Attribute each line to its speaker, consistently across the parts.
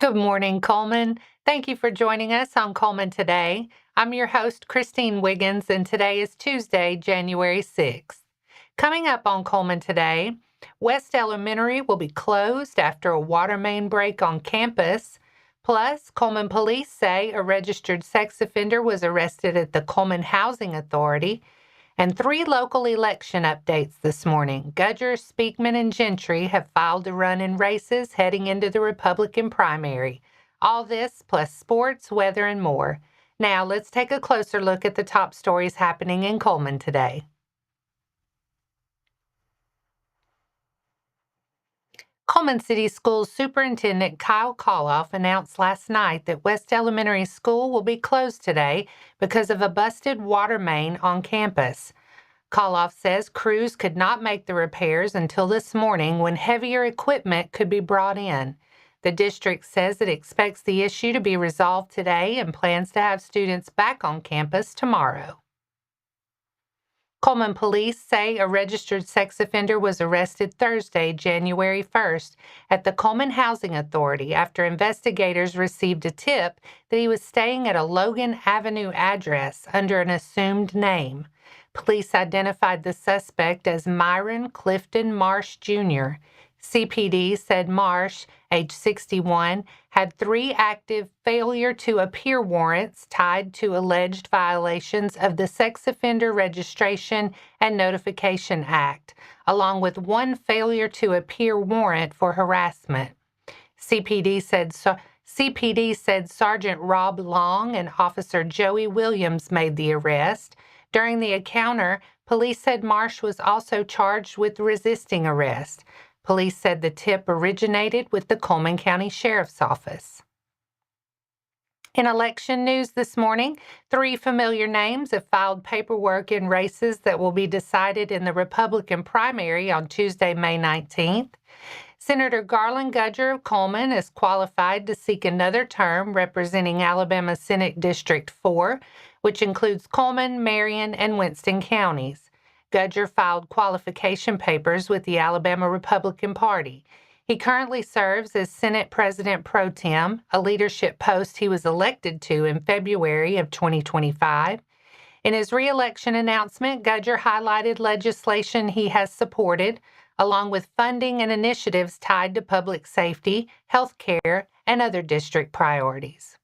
Speaker 1: Good morning, Cullman. Thank you for joining us on Cullman Today. I'm your host, Christine Wiggins, and today is Tuesday, January 6th. Coming up on Cullman Today, West Elementary will be closed after a water main break on campus. Plus, Cullman Police say a registered sex offender was arrested at the Cullman Housing Authority. And 3 local election updates this morning. Gudger, Speakman, and Gentry have filed to run in races heading into the Republican primary. All this plus sports, weather, and more. Now let's take a closer look at the top stories happening in Cullman today. Cullman City Schools Superintendent Kyle Koloff announced last night that West Elementary School will be closed today because of a busted water main on campus. Koloff says crews could not make the repairs until this morning when heavier equipment could be brought in. The district says it expects the issue to be resolved today and plans to have students back on campus tomorrow. Cullman Police say a registered sex offender was arrested Thursday, January 1st, at the Cullman Housing Authority after investigators received a tip that he was staying at a Logan Avenue address under an assumed name. Police identified the suspect as Myron Clifton Marsh Jr. CPD said Marsh, age 61, had 3 active failure to appear warrants tied to alleged violations of the Sex Offender Registration and Notification Act, along with 1 failure to appear warrant for harassment. CPD said Sergeant Rob Long and Officer Joey Williams made the arrest. During the encounter, police said Marsh was also charged with resisting arrest. Police said the tip originated with the Cullman County Sheriff's Office. In election news this morning, 3 familiar names have filed paperwork in races that will be decided in the Republican primary on Tuesday, May 19th. Senator Garlan Gudger of Cullman is qualified to seek another term representing Alabama Senate District 4, which includes Cullman, Marion, and Winston counties. Gudger filed qualification papers with the Alabama Republican Party. He currently serves as Senate President Pro Tem, a leadership post he was elected to in February of 2025. In his re-election announcement, Gudger highlighted legislation he has supported, along with funding and initiatives tied to public safety, health care, and other district priorities.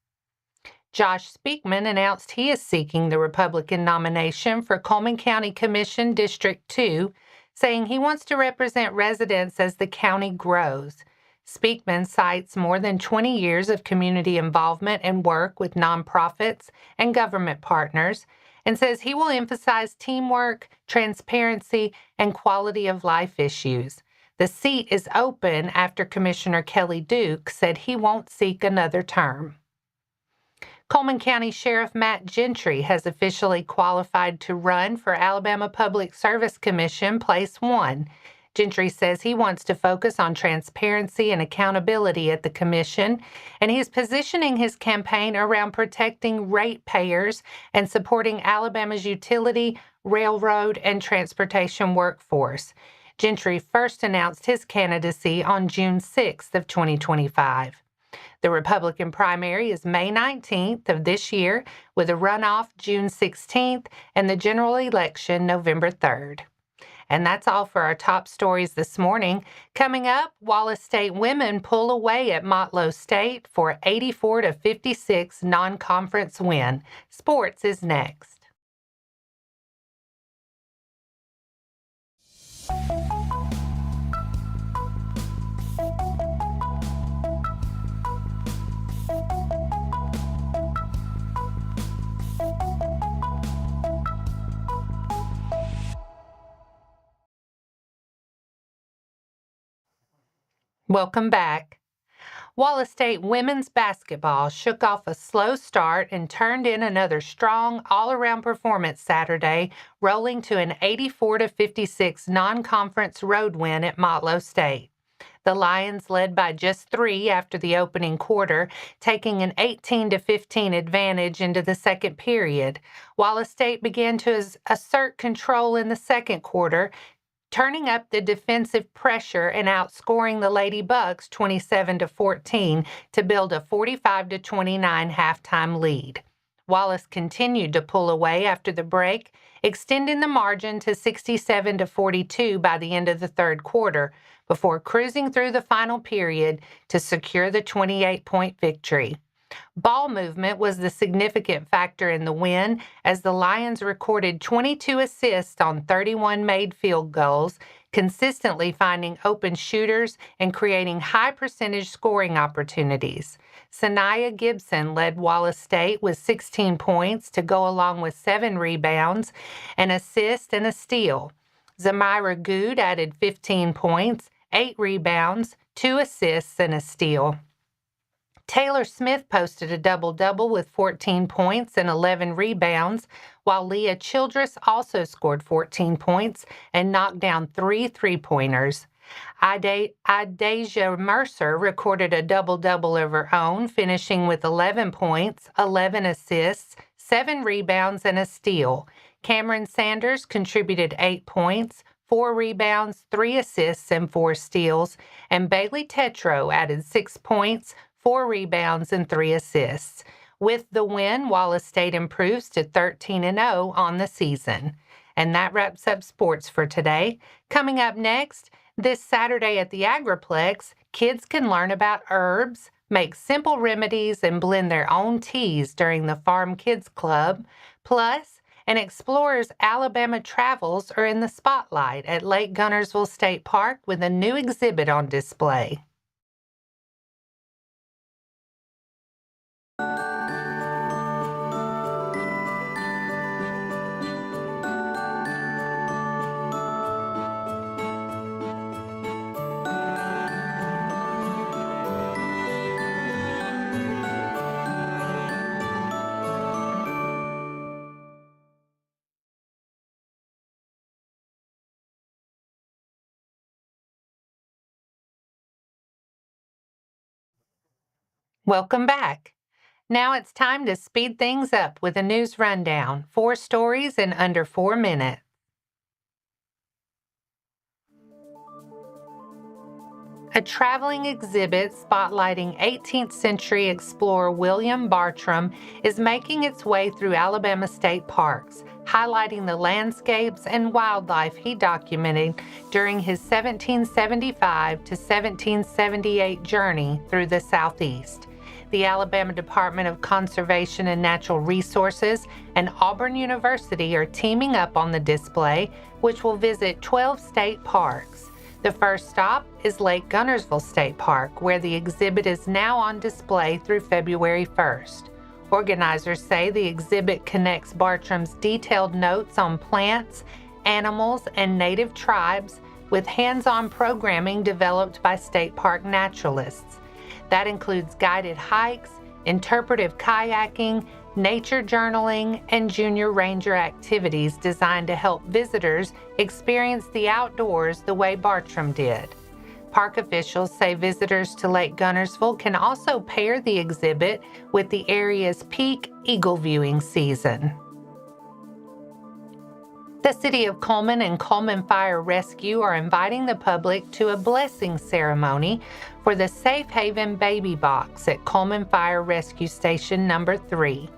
Speaker 1: Josh Speakman announced he is seeking the Republican nomination for Cullman County Commission District 2, saying he wants to represent residents as the county grows. Speakman cites more than 20 years of community involvement and work with nonprofits and government partners, and says he will emphasize teamwork, transparency, and quality of life issues. The seat is open after Commissioner Kelly Duke said he won't seek another term. Cullman County Sheriff Matt Gentry has officially qualified to run for Alabama Public Service Commission Place 1. Gentry says he wants to focus on transparency and accountability at the commission, and he is positioning his campaign around protecting ratepayers and supporting Alabama's utility, railroad, and transportation workforce. Gentry first announced his candidacy on June 6th of 2025. The Republican primary is May 19th of this year, with a runoff June 16th and the general election November 3rd. And that's all for our top stories this morning. Coming up, Wallace State women pull away at Motlow State for 84-56 non-conference win. Sports is next. Welcome back. Wallace State women's basketball shook off a slow start and turned in another strong all-around performance Saturday, rolling to an 84-56 non-conference road win at Motlow State. The Lions led by just 3 after the opening quarter, taking an 18-15 advantage into the second period. Wallace State began to assert control in the second quarter, turning up the defensive pressure and outscoring the Lady Bucks 27-14 to build a 45-29 halftime lead. Wallace continued to pull away after the break, extending the margin to 67-42 by the end of the third quarter, before cruising through the final period to secure the 28-point victory. Ball movement was the significant factor in the win, as the Lions recorded 22 assists on 31 made field goals, consistently finding open shooters and creating high-percentage scoring opportunities. Sanaya Gibson led Wallace State with 16 points to go along with 7 rebounds, an assist, and a steal. Zamira Good added 15 points, 8 rebounds, 2 assists, and a steal. Taylor Smith posted a double-double with 14 points and 11 rebounds, while Leah Childress also scored 14 points and knocked down 3 three-pointers. Idasia Mercer recorded a double-double of her own, finishing with 11 points, 11 assists, 7 rebounds, and a steal. Cameron Sanders contributed 8 points, 4 rebounds, 3 assists, and 4 steals, and Bailey Tetro added 6 points, 4 rebounds, and 3 assists. With the win, Wallace State improves to 13-0 on the season. And that wraps up sports for today. Coming up next, this Saturday at the Agriplex, kids can learn about herbs, make simple remedies, and blend their own teas during the Farm Kids Club. Plus, an explorer's Alabama travels are in the spotlight at Lake Guntersville State Park with a new exhibit on display. Welcome back. Now it's time to speed things up with a news rundown. 4 stories in under 4 minutes. A traveling exhibit spotlighting 18th century explorer William Bartram is making its way through Alabama state parks, highlighting the landscapes and wildlife he documented during his 1775 to 1778 journey through the Southeast. The Alabama Department of Conservation and Natural Resources and Auburn University are teaming up on the display, which will visit 12 state parks. The first stop is Lake Guntersville State Park, where the exhibit is now on display through February 1st. Organizers say the exhibit connects Bartram's detailed notes on plants, animals, and native tribes with hands-on programming developed by state park naturalists. That includes guided hikes, interpretive kayaking, nature journaling, and junior ranger activities designed to help visitors experience the outdoors the way Bartram did. Park officials say visitors to Lake Guntersville can also pair the exhibit with the area's peak eagle viewing season. The City of Cullman and Cullman Fire Rescue are inviting the public to a blessing ceremony for the Safe Haven Baby Box at Cullman Fire Rescue Station number 3.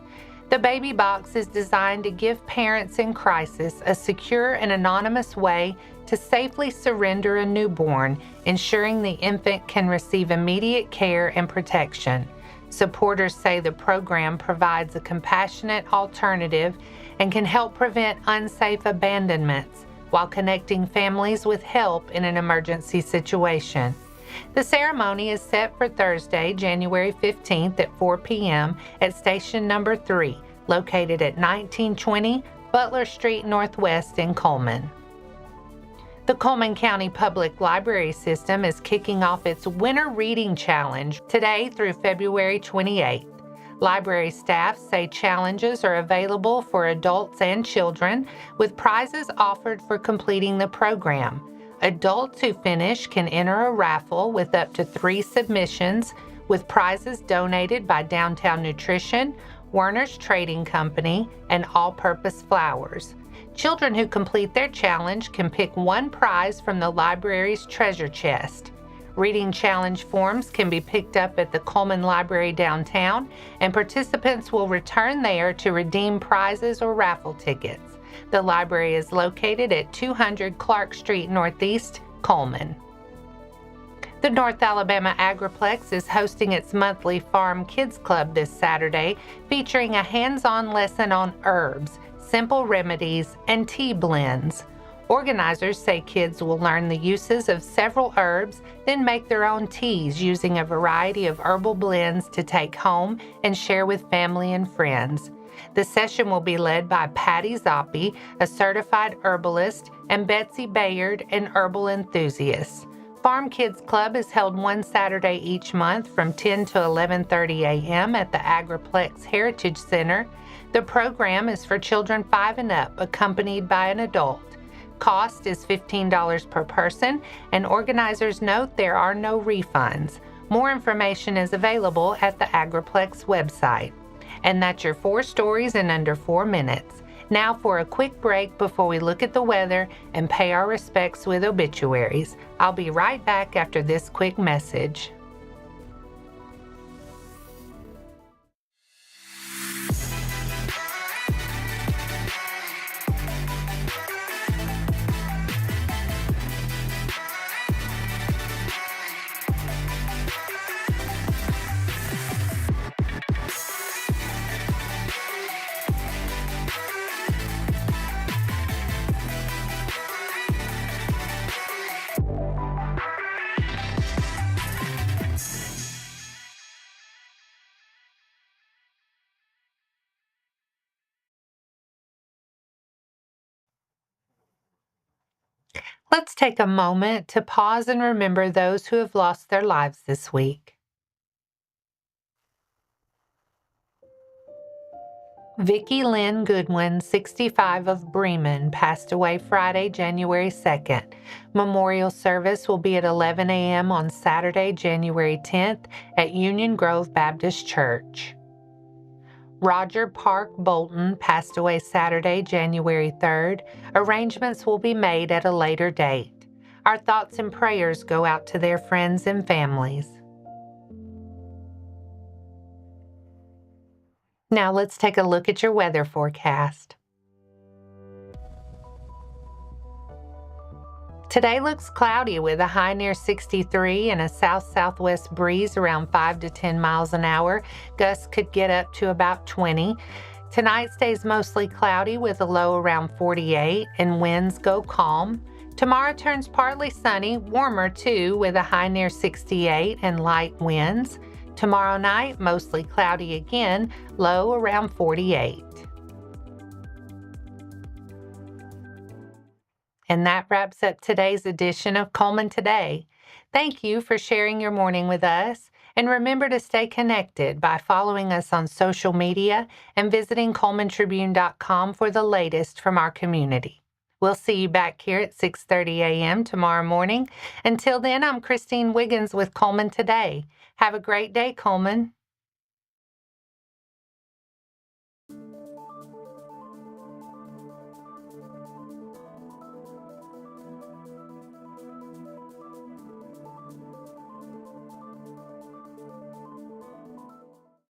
Speaker 1: The Baby Box is designed to give parents in crisis a secure and anonymous way to safely surrender a newborn, ensuring the infant can receive immediate care and protection. Supporters say the program provides a compassionate alternative and can help prevent unsafe abandonments while connecting families with help in an emergency situation. The ceremony is set for Thursday, January 15th at 4 p.m. at Station Number 3, located at 1920 Butler Street Northwest in Cullman. The Cullman County Public Library System is kicking off its Winter Reading Challenge today through February 28th. Library staff say challenges are available for adults and children, with prizes offered for completing the program. Adults who finish can enter a raffle with up to 3 submissions, with prizes donated by Downtown Nutrition, Werner's Trading Company, and All Purpose Flowers. Children who complete their challenge can pick one prize from the library's treasure chest. Reading challenge forms can be picked up at the Cullman Library downtown, and participants will return there to redeem prizes or raffle tickets. The library is located at 200 Clark Street Northeast, Cullman. The North Alabama Agriplex is hosting its monthly Farm Kids Club this Saturday, featuring a hands-on lesson on herbs, simple remedies, and tea blends. Organizers say kids will learn the uses of several herbs, then make their own teas using a variety of herbal blends to take home and share with family and friends. The session will be led by Patty Zoppi, a certified herbalist, and Betsy Bayard, an herbal enthusiast. Farm Kids Club is held one Saturday each month from 10 to 11:30 a.m. at the Agriplex Heritage Center. The program is for children 5 and up, accompanied by an adult. Cost is $15 per person, and organizers note there are no refunds. More information is available at the Agriplex website. And that's your 4 stories in under 4 minutes. Now for a quick break before we look at the weather and pay our respects with obituaries. I'll be right back after this quick message. Let's take a moment to pause and remember those who have lost their lives this week. Vicki Lynn Goodwin, 65 of Bremen, passed away Friday, January 2nd. Memorial service will be at 11 a.m. on Saturday, January 10th at Union Grove Baptist Church. Roger Park Bolton passed away Saturday, January 3rd. Arrangements will be made at a later date. Our thoughts and prayers go out to their friends and families. Now let's take a look at your weather forecast. Today looks cloudy with a high near 63 and a south-southwest breeze around 5 to 10 miles an hour. Gusts could get up to about 20. Tonight stays mostly cloudy with a low around 48 and winds go calm. Tomorrow turns partly sunny, warmer too, with a high near 68 and light winds. Tomorrow night, mostly cloudy again, low around 48. And that wraps up today's edition of Cullman Today. Thank you for sharing your morning with us. And remember to stay connected by following us on social media and visiting CullmanTribune.com for the latest from our community. We'll see you back here at 6:30 a.m. tomorrow morning. Until then, I'm Christine Wiggins with Cullman Today. Have a great day, Cullman.